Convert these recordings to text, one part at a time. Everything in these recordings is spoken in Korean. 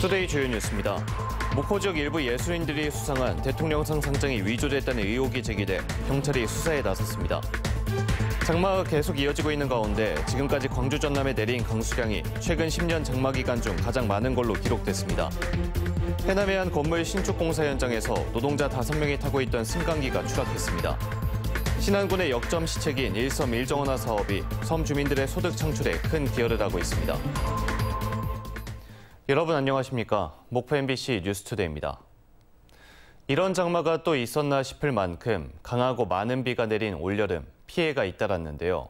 투데이 주요 뉴스입니다. 목포 지역 일부 예술인들이 수상한 대통령상 상장이 위조됐다는 의혹이 제기돼 경찰이 수사에 나섰습니다. 장마가 계속 이어지고 있는 가운데 지금까지 광주 전남에 내린 강수량이 최근 10년 장마 기간 중 가장 많은 걸로 기록됐습니다. 해남의 한 건물 신축 공사 현장에서 노동자 5명이 타고 있던 승강기가 추락했습니다. 신안군의 역점 시책인 일섬 일정원화 사업이 섬 주민들의 소득 창출에 큰 기여를 하고 있습니다. 여러분 안녕하십니까? 목포 MBC 뉴스투데이입니다. 이런 장마가 또 있었나 싶을 만큼 강하고 많은 비가 내린 올여름 피해가 잇따랐는데요.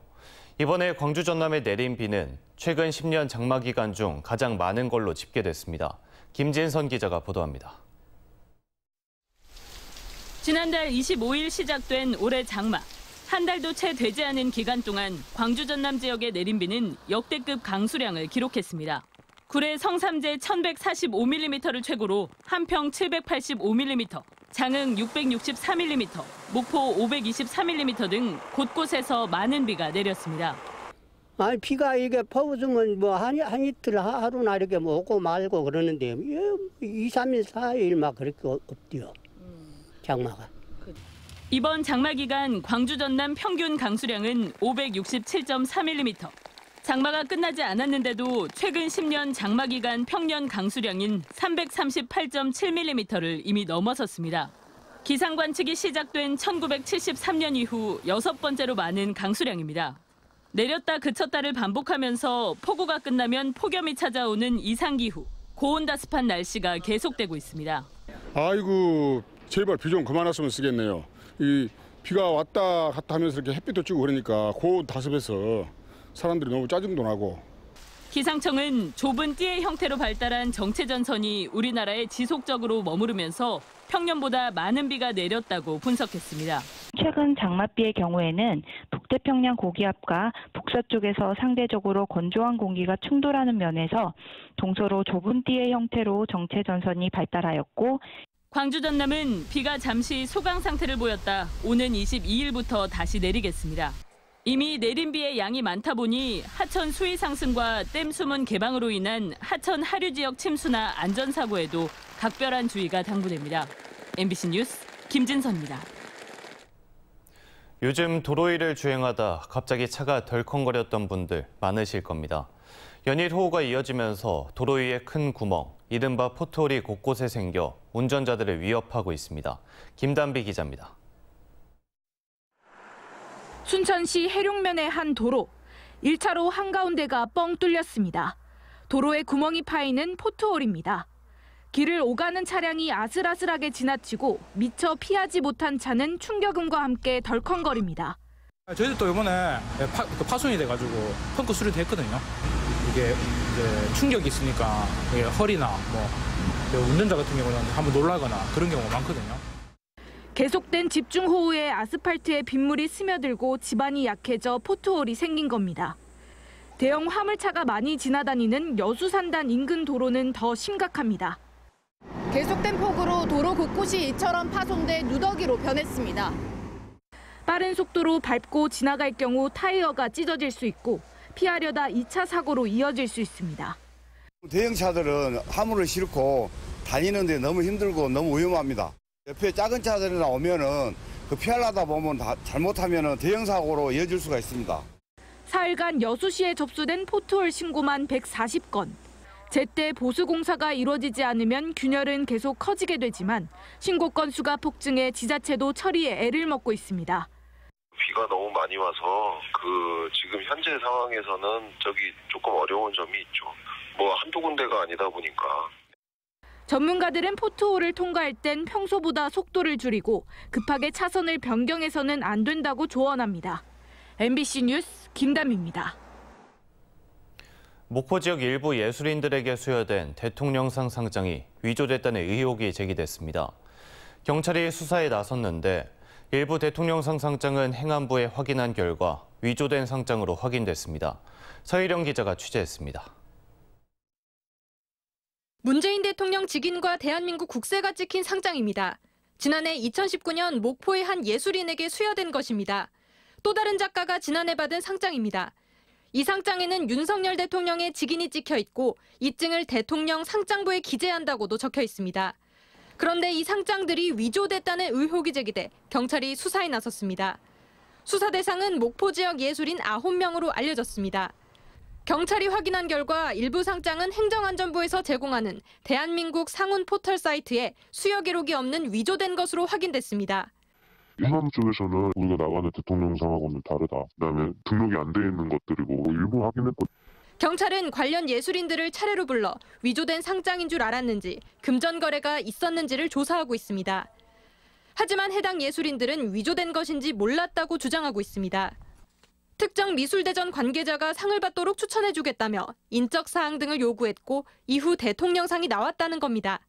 이번에 광주 전남에 내린 비는 최근 10년 장마 기간 중 가장 많은 걸로 집계됐습니다. 김진선 기자가 보도합니다. 지난달 25일 시작된 올해 장마. 한 달도 채 되지 않은 기간 동안 광주 전남 지역에 내린 비는 역대급 강수량을 기록했습니다. 구례 성삼제 1145mm를 최고로 한평 785mm, 장흥 663mm, 목포 523mm 등 곳곳에서 많은 비가 내렸습니다. 아니 비가 이게 퍼부으면 뭐 한 이틀 하루나 이렇게 뭐 오고 말고 그러는데 2, 3일, 4일 막 그렇게 없대요. 장마가. 이번 장마 기간 광주 전남 평균 강수량은 567.3mm. 장마가 끝나지 않았는데도 최근 10년 장마 기간 평년 강수량인 338.7mm를 이미 넘어섰습니다. 기상 관측이 시작된 1973년 이후 6번째로 많은 강수량입니다. 내렸다 그쳤다를 반복하면서 폭우가 끝나면 폭염이 찾아오는 이상기후, 고온다습한 날씨가 계속되고 있습니다. 아이고 제발 비 좀 그만 왔으면 쓰겠네요. 이 비가 왔다 갔다 하면서 이렇게 햇빛도 찌고 그러니까 고온다습해서 사람들이 너무 짜증도 나고. 기상청은 좁은 띠의 형태로 발달한 정체전선이 우리나라에 지속적으로 머무르면서 평년보다 많은 비가 내렸다고 분석했습니다. 최근 장맛비의 경우에는 북태평양 고기압과 북서쪽에서 상대적으로 건조한 공기가 충돌하는 면에서 동서로 좁은 띠의 형태로 정체전선이 발달하였고, 광주 전남은 비가 잠시 소강 상태를 보였다 오는 22일부터 다시 내리겠습니다. 이미 내린 비의 양이 많다 보니 하천 수위 상승과 댐 수문 개방으로 인한 하천 하류 지역 침수나 안전사고에도 각별한 주의가 당부됩니다. MBC 뉴스 김진선입니다. 요즘 도로 위를 주행하다 갑자기 차가 덜컹거렸던 분들 많으실 겁니다. 연일 호우가 이어지면서 도로 위에 큰 구멍, 이른바 포트홀이 곳곳에 생겨 운전자들을 위협하고 있습니다. 김단비 기자입니다. 순천시 해룡면의 한 도로, 1차로 한가운데가 뻥 뚫렸습니다. 도로에 구멍이 파이는 포트홀입니다. 길을 오가는 차량이 아슬아슬하게 지나치고 미처 피하지 못한 차는 충격음과 함께 덜컹거립니다. 저희도 이번에 파손이 돼가지고 펑크 수리도 했거든요. 이게 이제 충격이 있으니까 허리나 뭐 운전자 같은 경우는 한번 놀라거나 그런 경우가 많거든요. 계속된 집중호우에 아스팔트에 빗물이 스며들고 지반이 약해져 포트홀이 생긴 겁니다. 대형 화물차가 많이 지나다니는 여수산단 인근 도로는 더 심각합니다. 계속된 폭우로 도로 곳곳이 이처럼 파손돼 누더기로 변했습니다. 빠른 속도로 밟고 지나갈 경우 타이어가 찢어질 수 있고 피하려다 2차 사고로 이어질 수 있습니다. 대형차들은 화물을 싣고 다니는데 너무 힘들고 너무 위험합니다. 옆에 작은 차들이 나오면은 그 피하려다 보면 잘못하면은 대형 사고로 이어질 수가 있습니다. 사흘간 여수시에 접수된 포트홀 신고만 140건. 제때 보수 공사가 이루어지지 않으면 균열은 계속 커지게 되지만 신고 건수가 폭증해 지자체도 처리에 애를 먹고 있습니다. 비가 너무 많이 와서 지금 현재 상황에서는 조금 어려운 점이 있죠. 뭐 한두 군데가 아니다 보니까. 전문가들은 포트홀을 통과할 땐 평소보다 속도를 줄이고 급하게 차선을 변경해서는 안 된다고 조언합니다. MBC 뉴스 김담입니다. 목포 지역 일부 예술인들에게 수여된 대통령상 상장이 위조됐다는 의혹이 제기됐습니다. 경찰이 수사에 나섰는데 일부 대통령상 상장은 행안부에 확인한 결과 위조된 상장으로 확인됐습니다. 서희령 기자가 취재했습니다. 문재인 대통령 직인과 대한민국 국세가 찍힌 상장입니다. 지난해 2019년 목포의 한 예술인에게 수여된 것입니다. 또 다른 작가가 지난해 받은 상장입니다. 이 상장에는 윤석열 대통령의 직인이 찍혀 있고 이증을 대통령 상장부에 기재한다고도 적혀 있습니다. 그런데 이 상장들이 위조됐다는 의혹이 제기돼 경찰이 수사에 나섰습니다. 수사 대상은 목포 지역 예술인 9명으로 알려졌습니다. 경찰이 확인한 결과 일부 상장은 행정안전부에서 제공하는 대한민국 상훈 포털 사이트에 수여 기록이 없는 위조된 것으로 확인됐습니다. 해남 쪽에서는 우리가 나가는 대통령상하고는 다르다. 그다음에 등록이 안 돼 있는 것들이고 일부 확인했고. 경찰은 관련 예술인들을 차례로 불러 위조된 상장인 줄 알았는지 금전 거래가 있었는지를 조사하고 있습니다. 하지만 해당 예술인들은 위조된 것인지 몰랐다고 주장하고 있습니다. 특정 미술대전 관계자가 상을 받도록 추천해주겠다며 인적 사항 등을 요구했고 이후 대통령상이 나왔다는 겁니다.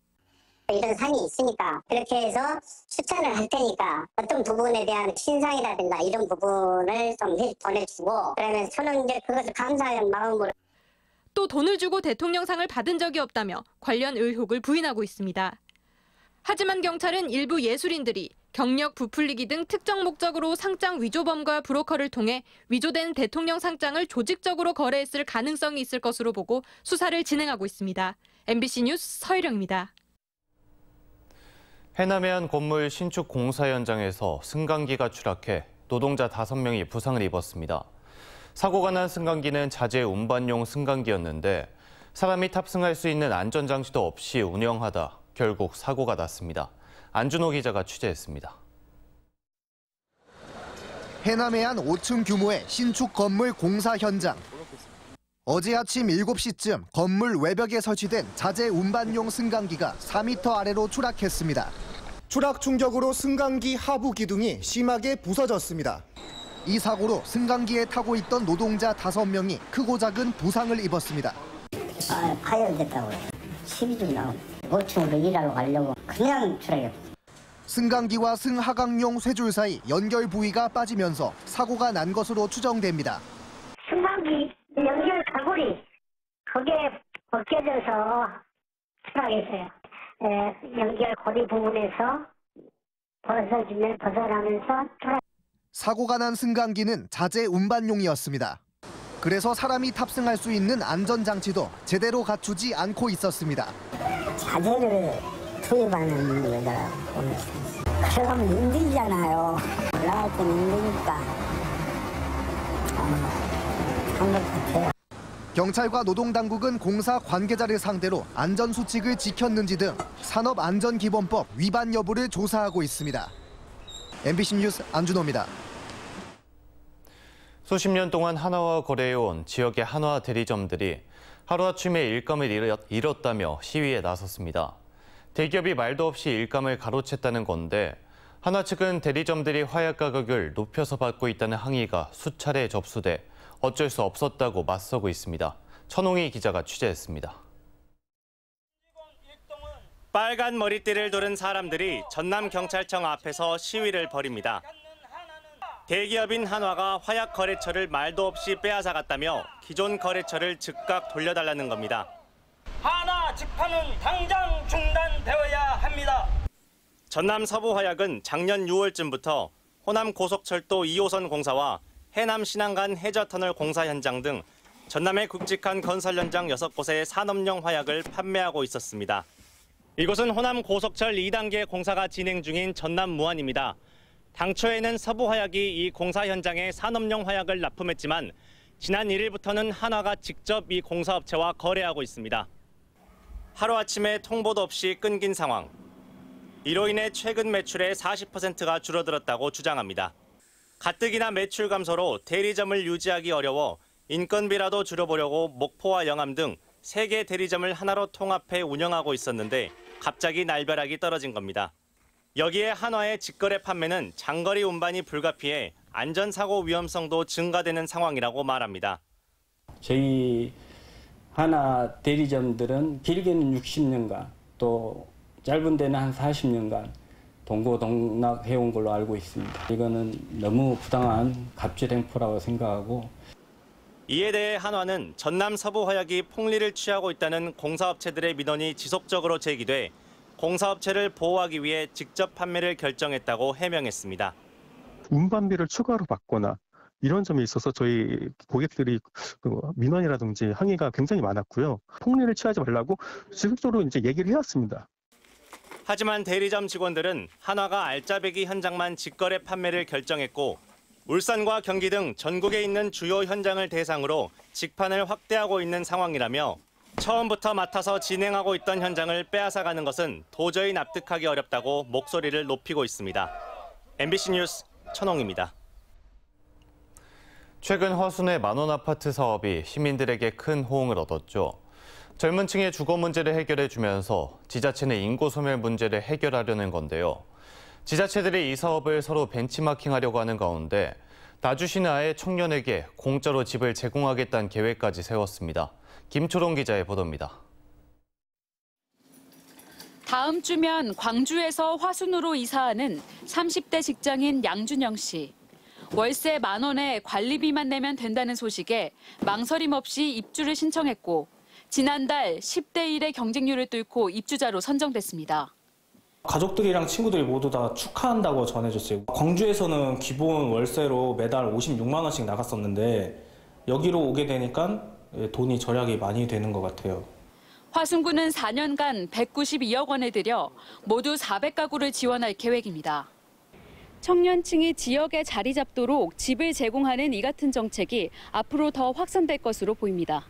이런 상이 있으니까 그렇게 해서 추천을 할 테니까 어떤 부분에 대한 신상이라든가 이런 부분을 좀 보내주고 그러면 저는 이제 그것을 감사하는 마음으로. 또 돈을 주고 대통령상을 받은 적이 없다며 관련 의혹을 부인하고 있습니다. 하지만 경찰은 일부 예술인들이 경력 부풀리기 등 특정 목적으로 상장 위조범과 브로커를 통해 위조된 대통령 상장을 조직적으로 거래했을 가능성이 있을 것으로 보고 수사를 진행하고 있습니다. MBC 뉴스 서희령입니다. 해남의 한 건물 신축 공사 현장에서 승강기가 추락해 노동자 5명이 부상을 입었습니다. 사고가 난 승강기는 자재 운반용 승강기였는데 사람이 탑승할 수 있는 안전장치도 없이 운영하다 결국 사고가 났습니다. 안준호 기자가 취재했습니다. 해남의 한 5층 규모의 신축 건물 공사 현장. 어제 아침 7시쯤 건물 외벽에 설치된 자재 운반용 승강기가 4m 아래로 추락했습니다. 추락 충격으로 승강기 하부 기둥이 심하게 부서졌습니다. 이 사고로 승강기에 타고 있던 노동자 5명이 크고 작은 부상을 입었습니다. 파열됐다고요. 12중 나오고 5층으로 일하러 가려고 그냥 추락했어요. 승강기와 승하강용 쇠줄 사이 연결 부위가 빠지면서 사고가 난 것으로 추정됩니다. 승강기 연결 가골이 거기에 벗겨져서 추락했어요. 연결 고리 부분에서 벗어나면서 추락. 사고가 난 승강기는 자재 운반용이었습니다. 그래서 사람이 탑승할 수 있는 안전장치도 제대로 갖추지 않고 있었습니다. 자재를 투입하는 데다가 그러면 힘들잖아요. 올라갈 때는 힘드니까 한 것 같아요. 경찰과 노동당국은 공사 관계자를 상대로 안전수칙을 지켰는지 등 산업안전기본법 위반 여부를 조사하고 있습니다. MBC 뉴스 안준호입니다. 수십 년 동안 한화와 거래해온 지역의 한화 대리점들이 하루아침에 일감을 잃었다며 시위에 나섰습니다. 대기업이 말도 없이 일감을 가로챘다는 건데 한화 측은 대리점들이 화약 가격을 높여서 받고 있다는 항의가 수차례 접수돼 어쩔 수 없었다고 맞서고 있습니다. 천홍희 기자가 취재했습니다. 빨간 머리띠를 두른 사람들이 전남경찰청 앞에서 시위를 벌입니다. 대기업인 한화가 화약 거래처를 말도 없이 빼앗아갔다며 기존 거래처를 즉각 돌려달라는 겁니다. 한화 직판은 당장 중단되어야 합니다. 전남 서부화약은 작년 6월쯤부터 호남 고속철도 2호선 공사와 해남 신안간 해저터널 공사 현장 등 전남에 굵직한 건설 현장 6곳에 산업용 화약을 판매하고 있었습니다. 이곳은 호남 고속철 2단계 공사가 진행 중인 전남 무안입니다. 당초에는 서부화약이 이 공사 현장에 산업용 화약을 납품했지만 지난 1일부터는 한화가 직접 이 공사업체와 거래하고 있습니다. 하루아침에 통보도 없이 끊긴 상황. 이로 인해 최근 매출의 40%가 줄어들었다고 주장합니다. 가뜩이나 매출 감소로 대리점을 유지하기 어려워 인건비라도 줄여보려고 목포와 영암 등 3개 대리점을 하나로 통합해 운영하고 있었는데 갑자기 날벼락이 떨어진 겁니다. 여기에 한화의 직거래 판매는 장거리 운반이 불가피해 안전사고 위험성도 증가되는 상황이라고 말합니다. 저희 한화 대리점들은 길게는 60년간 또 짧은 데는 한 40년간 동고동락해온 걸로 알고 있습니다. 이거는 너무 부당한 갑질 행포라고 생각하고 이에 대해 한화는 전남 서부화약이 폭리를 취하고 있다는 공사업체들의 민원이 지속적으로 제기돼 공사업체를 보호하기 위해 직접 판매를 결정했다고 해명했습니다. 운반비를 추가로 받거나 이런 점에 있어서 저희 고객들이 민원이라든지 항의가 굉장히 많았고요. 폭리를 취하지 말라고 지속적으로 이제 얘기를 해왔습니다. 하지만 대리점 직원들은 한화가 알짜배기 현장만 직거래 판매를 결정했고 울산과 경기 등 전국에 있는 주요 현장을 대상으로 직판을 확대하고 있는 상황이라며 처음부터 맡아서 진행하고 있던 현장을 빼앗아가는 것은 도저히 납득하기 어렵다고 목소리를 높이고 있습니다. MBC 뉴스 천홍입니다. 최근 화순의 만원 아파트 사업이 시민들에게 큰 호응을 얻었죠. 젊은 층의 주거 문제를 해결해주면서 지자체는 인구 소멸 문제를 해결하려는 건데요. 지자체들이 이 사업을 서로 벤치마킹하려고 하는 가운데 나주시는 아예 청년에게 공짜로 집을 제공하겠다는 계획까지 세웠습니다. 김초롱 기자의 보도입니다. 다음 주면 광주에서 화순으로 이사하는 30대 직장인 양준영 씨. 월세 10,000원에 관리비만 내면 된다는 소식에 망설임 없이 입주를 신청했고 지난달 10대 1의 경쟁률을 뚫고 입주자로 선정됐습니다. 가족들이랑 친구들이 모두 다 축하한다고 전해줬어요. 광주에서는 기본 월세로 매달 56만 원씩 나갔었는데 여기로 오게 되니까 돈이 절약이 많이 되는 것 같아요. 화순구는 4년간 192억 원을 들여 모두 400가구를 지원할 계획입니다. 청년층이 지역에 자리 잡도록 집을 제공하는 이 같은 정책이 앞으로 더 확산될 것으로 보입니다.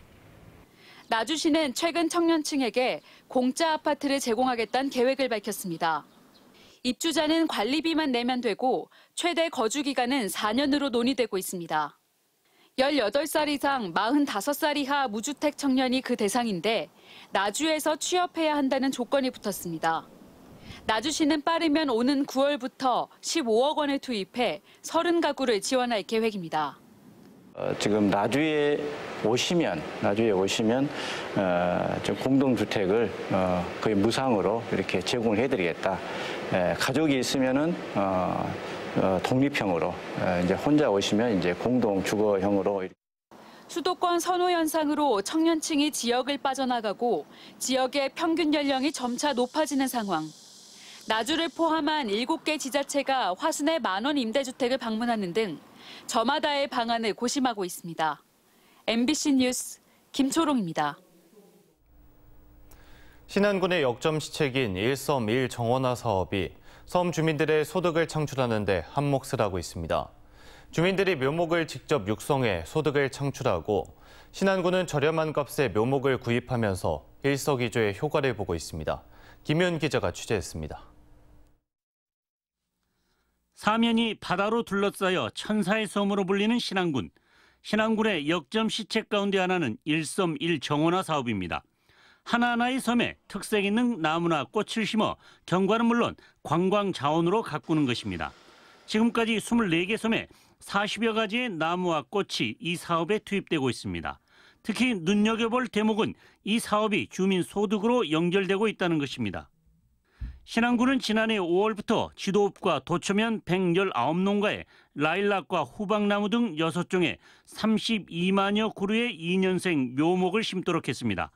나주시는 최근 청년층에게 공짜 아파트를 제공하겠다는 계획을 밝혔습니다. 입주자는 관리비만 내면 되고 최대 거주 기간은 4년으로 논의되고 있습니다. 18살 이상 45살 이하 무주택 청년이 그 대상인데 나주에서 취업해야 한다는 조건이 붙었습니다. 나주시는 빠르면 오는 9월부터 15억 원을 투입해 30가구를 지원할 계획입니다. 지금 나주에 오시면 공동주택을 거의 무상으로 이렇게 제공을 해드리겠다. 가족이 있으면은 독립형으로 이제 혼자 오시면 이제 공동 주거형으로. 수도권 선호 현상으로 청년층이 지역을 빠져나가고 지역의 평균 연령이 점차 높아지는 상황. 나주를 포함한 7개 지자체가 화순의 만원 임대주택을 방문하는 등 저마다의 방안을 고심하고 있습니다. MBC 뉴스 김초롱입니다. 신안군의 역점 시책인 일섬 1정원화 사업이 섬 주민들의 소득을 창출하는 데 한몫을 하고 있습니다. 주민들이 묘목을 직접 육성해 소득을 창출하고 신안군은 저렴한 값에 묘목을 구입하면서 일석이조의 효과를 보고 있습니다. 김윤 기자가 취재했습니다. 사면이 바다로 둘러싸여 천사의 섬으로 불리는 신안군. 신안군의 역점 시책 가운데 하나는 일섬 1정원화 사업입니다. 하나하나의 섬에 특색 있는 나무나 꽃을 심어 경관은 물론 관광 자원으로 가꾸는 것입니다. 지금까지 24개 섬에 40여 가지의 나무와 꽃이 이 사업에 투입되고 있습니다. 특히 눈여겨볼 대목은 이 사업이 주민 소득으로 연결되고 있다는 것입니다. 신안군은 지난해 5월부터 지도읍과 도초면 119농가에 라일락과 후박나무 등 6종의 32만여 그루의 2년생 묘목을 심도록 했습니다.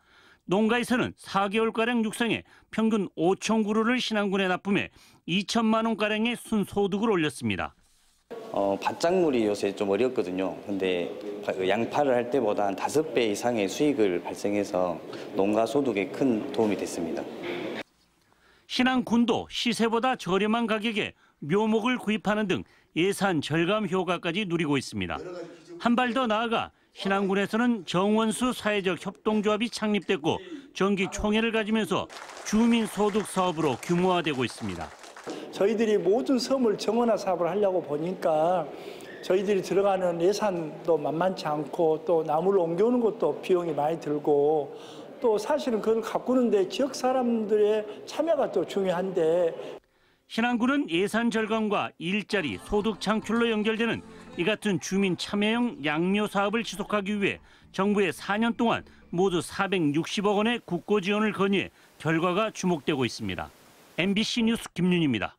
농가에서는 4개월가량 육성해 평균 5천 그루를 신안군에 납품해 2천만 원가량의 순소득을 올렸습니다. 밭작물이 요새 좀 어렵거든요. 근데 양파를 할 때보다 한 5배 이상의 수익을 발생해서 농가 소득에 큰 도움이 됐습니다. 신안군도 시세보다 저렴한 가격에 묘목을 구입하는 등 예산 절감 효과까지 누리고 있습니다. 한 발 더 나아가 신안군에서는 정원수 사회적 협동조합이 창립됐고 정기 총회를 가지면서 주민소득 사업으로 규모화되고 있습니다. 저희들이 모든 섬을 정원화 사업을 하려고 보니까 저희들이 들어가는 예산도 만만치 않고 또 나무를 옮겨오는 것도 비용이 많이 들고 또 사실은 그걸 가꾸는데 지역 사람들의 참여가 또 중요한데. 신안군은 예산 절감과 일자리, 소득 창출로 연결되는 이 같은 주민 참여형 양묘 사업을 지속하기 위해 정부에 4년 동안 모두 460억 원의 국고 지원을 건의해 결과가 주목되고 있습니다. MBC 뉴스 김윤입니다.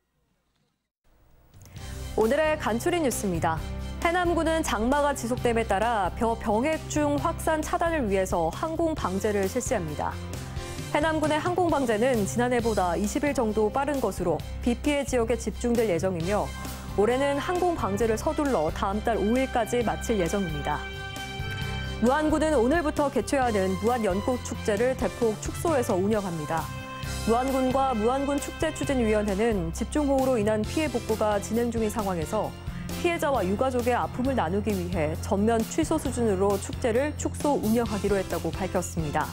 오늘의 간추린 뉴스입니다. 해남군은 장마가 지속됨에 따라 병해충 확산 차단을 위해서 항공 방제를 실시합니다. 해남군의 항공 방제는 지난해보다 20일 정도 빠른 것으로 비 피해 지역에 집중될 예정이며 올해는 항공 방제를 서둘러 다음 달 5일까지 마칠 예정입니다. 무안군은 오늘부터 개최하는 무안연꽃축제를 대폭 축소해서 운영합니다. 무안군과 무안군 축제추진위원회는 집중호우로 인한 피해 복구가 진행 중인 상황에서 피해자와 유가족의 아픔을 나누기 위해 전면 취소 수준으로 축제를 축소 운영하기로 했다고 밝혔습니다.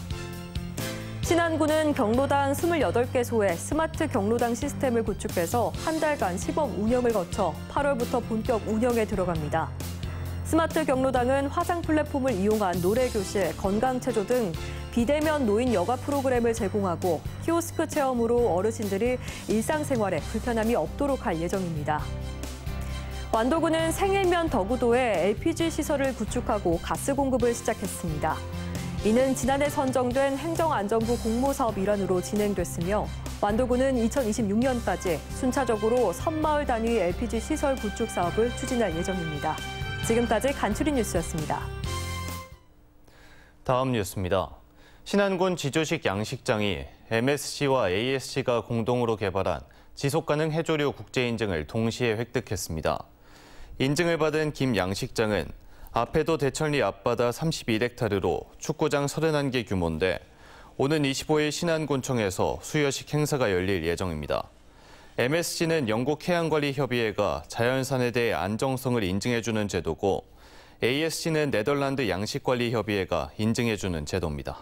신안군은 경로당 28개소의 스마트 경로당 시스템을 구축해서 한 달간 시범 운영을 거쳐 8월부터 본격 운영에 들어갑니다. 스마트 경로당은 화상 플랫폼을 이용한 노래교실, 건강체조 등 비대면 노인 여가 프로그램을 제공하고 키오스크 체험으로 어르신들이 일상생활에 불편함이 없도록 할 예정입니다. 완도군은 생일면 덕우도에 LPG 시설을 구축하고 가스 공급을 시작했습니다. 이는 지난해 선정된 행정안전부 공모사업 일환으로 진행됐으며 완도군은 2026년까지 순차적으로 섬마을 단위 LPG 시설 구축 사업을 추진할 예정입니다. 지금까지 간추린 뉴스였습니다. 다음 뉴스입니다. 신안군 지조식 양식장이 MSC와 ASC가 공동으로 개발한 지속가능 해조류 국제인증을 동시에 획득했습니다. 인증을 받은 김 양식장은 앞에도 대천리 앞바다 31헥타르로 축구장 31개 규모인데 오는 25일 신안군청에서 수여식 행사가 열릴 예정입니다. MSC는 영국해양관리협의회가 자연산에 대해 안정성을 인증해주는 제도고 ASC는 네덜란드 양식관리협의회가 인증해주는 제도입니다.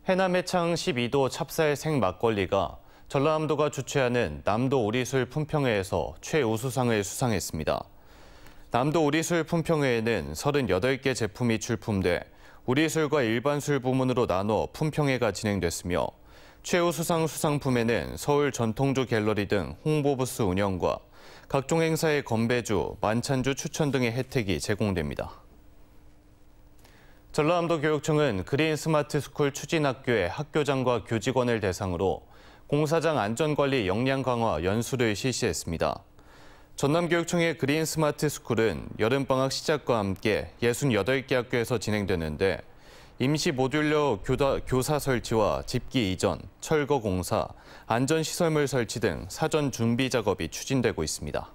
해남 해창 12도 찹쌀 생막걸리가 전라남도가 주최하는 남도 오리술 품평회에서 최우수상을 수상했습니다. 남도 오리술 품평회에는 38개 제품이 출품돼 오리술과 일반술 부문으로 나눠 품평회가 진행됐으며 최우수상 수상품에는 서울 전통주 갤러리 등 홍보부스 운영과 각종 행사의 건배주, 만찬주 추천 등의 혜택이 제공됩니다. 전라남도 교육청은 그린 스마트 스쿨 추진학교의 학교장과 교직원을 대상으로 공사장 안전관리 역량 강화 연수를 실시했습니다. 전남교육청의 그린 스마트 스쿨은 여름방학 시작과 함께 68개 학교에서 진행되는데 임시 모듈러 교사 설치와 집기 이전, 철거 공사, 안전시설물 설치 등 사전 준비 작업이 추진되고 있습니다.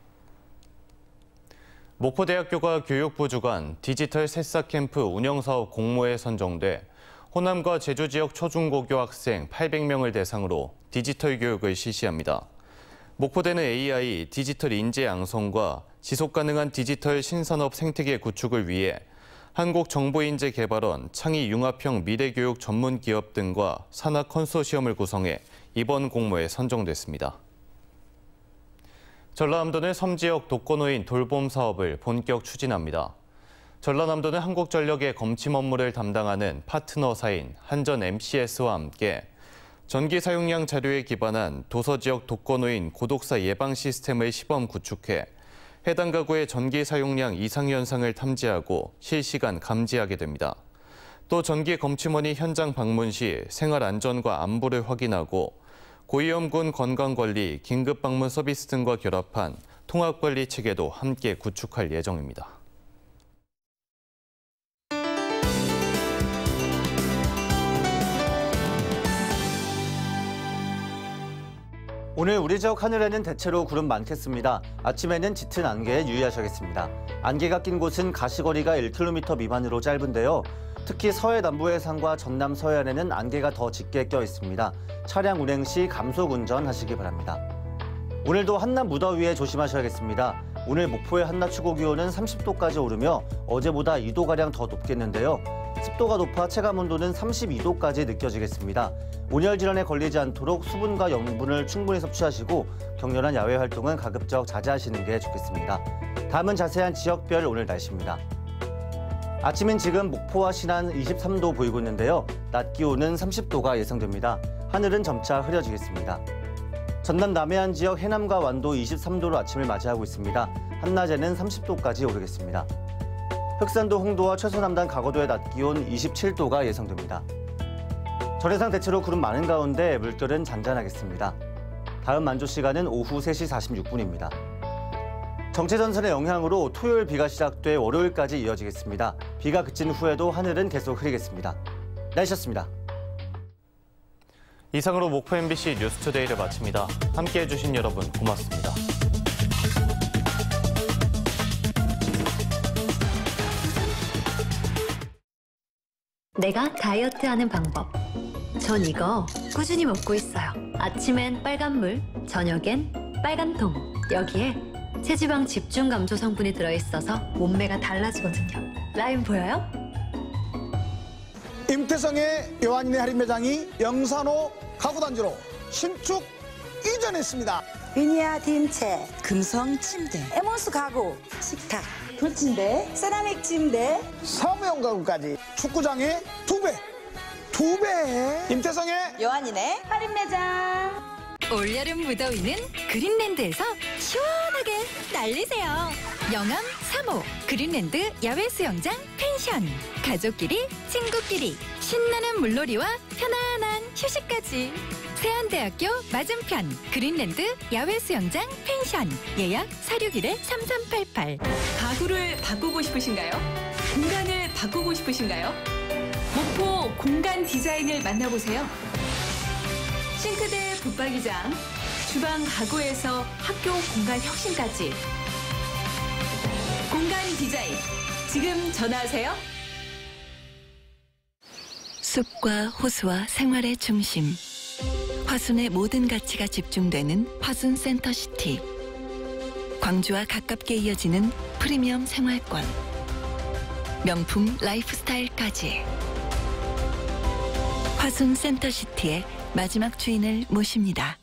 목포대학교가 교육부 주관 디지털 새싹 캠프 운영사업 공모에 선정돼 호남과 제주 지역 초중고교 학생 800명을 대상으로 디지털 교육을 실시합니다. 목포대는 AI, 디지털 인재 양성과 지속가능한 디지털 신산업 생태계 구축을 위해 한국정보인재개발원, 창의융합형 미래교육 전문기업 등과 산학 컨소시엄을 구성해 이번 공모에 선정됐습니다. 전라남도는 섬지역 독거노인 돌봄 사업을 본격 추진합니다. 전라남도는 한국전력의 검침 업무를 담당하는 파트너사인 한전 MCS와 함께 전기 사용량 자료에 기반한 도서지역 독거노인 고독사 예방 시스템을 시범 구축해 해당 가구의 전기 사용량 이상 현상을 탐지하고 실시간 감지하게 됩니다. 또 전기 검침원이 현장 방문 시 생활 안전과 안부를 확인하고 고위험군 건강관리, 긴급방문 서비스 등과 결합한 통합관리 체계도 함께 구축할 예정입니다. 오늘 우리 지역 하늘에는 대체로 구름 많겠습니다. 아침에는 짙은 안개에 유의하셔야겠습니다. 안개가 낀 곳은 가시거리가 1km 미만으로 짧은데요. 특히 서해 남부 해상과 전남 서해안에는 안개가 더 짙게 껴 있습니다. 차량 운행 시 감속 운전하시기 바랍니다. 오늘도 한낮 무더위에 조심하셔야겠습니다. 오늘 목포의 한낮 최고기온은 30도까지 오르며 어제보다 2도가량 더 높겠는데요. 습도가 높아 체감온도는 32도까지 느껴지겠습니다. 온열 질환에 걸리지 않도록 수분과 염분을 충분히 섭취하시고 격렬한 야외 활동은 가급적 자제하시는 게 좋겠습니다. 다음은 자세한 지역별 오늘 날씨입니다. 아침인 지금 목포와 신안 23도 보이고 있는데요. 낮 기온은 30도가 예상됩니다. 하늘은 점차 흐려지겠습니다. 전남 남해안 지역 해남과 완도 23도로 아침을 맞이하고 있습니다. 한낮에는 30도까지 오르겠습니다. 흑산도 홍도와 최소남단 가거도의 낮 기온 27도가 예상됩니다. 전해상 대체로 구름 많은 가운데 물결은 잔잔하겠습니다. 다음 만조 시간은 오후 3시 46분입니다. 정체전선의 영향으로 토요일 비가 시작돼 월요일까지 이어지겠습니다. 비가 그친 후에도 하늘은 계속 흐리겠습니다. 날씨였습니다. 이상으로 목포 MBC 뉴스투데이를 마칩니다. 함께해 주신 여러분 고맙습니다. 내가 다이어트하는 방법. 전 이거 꾸준히 먹고 있어요. 아침엔 빨간 물, 저녁엔 빨간 통. 여기에 체지방 집중 감소 성분이 들어있어서 몸매가 달라지거든요. 라인 보여요? 임태성의 요한인의 할인 매장이 영산호 가구단지로 신축 이전했습니다. 비니아 dim체, 금성 침대, 에모스 가구, 식탁, 돌침대, 세라믹 침대, 사무용 가구까지 축구장의 2배. 임태성의 요한인의 할인 매장. 올여름 무더위는 그린랜드에서 시원하게 날리세요. 영암 3호 그린랜드 야외 수영장 펜션. 가족끼리, 친구끼리 신나는 물놀이와 편안한 휴식까지. 세안대학교 맞은편 그린랜드 야외 수영장 펜션. 예약 461-3388. 가구를 바꾸고 싶으신가요? 공간을 바꾸고 싶으신가요? 목포 공간 디자인을 만나보세요. 싱크대 붙박이장, 주방 가구에서 학교 공간 혁신까지. 공간 디자인, 지금 전화하세요. 숲과 호수와 생활의 중심. 화순의 모든 가치가 집중되는 화순 센터시티. 광주와 가깝게 이어지는 프리미엄 생활권. 명품 라이프스타일까지. 화순 센터시티의 마지막 주인을 모십니다.